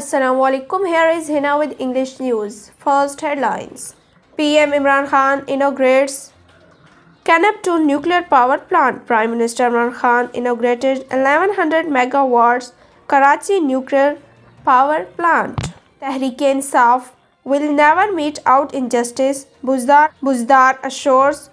Assalamu alaikum. Here is Hina with English news. First headlines. PM Imran Khan inaugurates Canap 2 nuclear power plant. Prime Minister Imran Khan inaugurated 1100 megawatts Karachi nuclear power plant. Tehreek-e-Insaf will never mete out injustice, Buzdar assures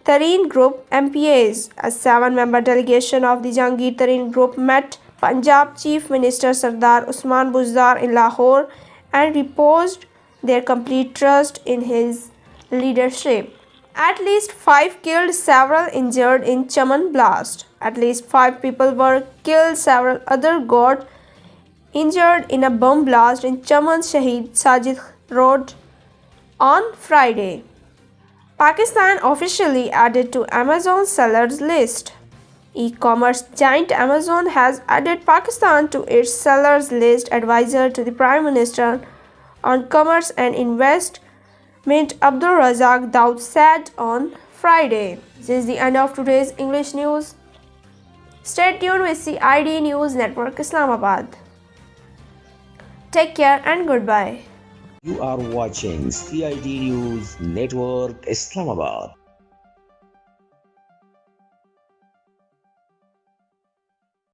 Tareen Group MPAs. A 7-member delegation of the Jahangir Tareen Group met Punjab Chief Minister Sardar Usman Buzdar in Lahore and reposed their complete trust in his leadership. At least 5 killed, several injured in Chaman blast. At least 5 people were killed, several others got injured in a bomb blast in Chaman Shahid Sajid Road on Friday. Pakistan officially added to Amazon sellers list. E-commerce giant Amazon has added Pakistan to its sellers list, advisor to the Prime Minister on Commerce and Investment Abdul Razak Daud said on Friday. This is the end of today's English news. Stay tuned with CID News Network Islamabad. Take care and goodbye. You are watching CID News Network Islamabad.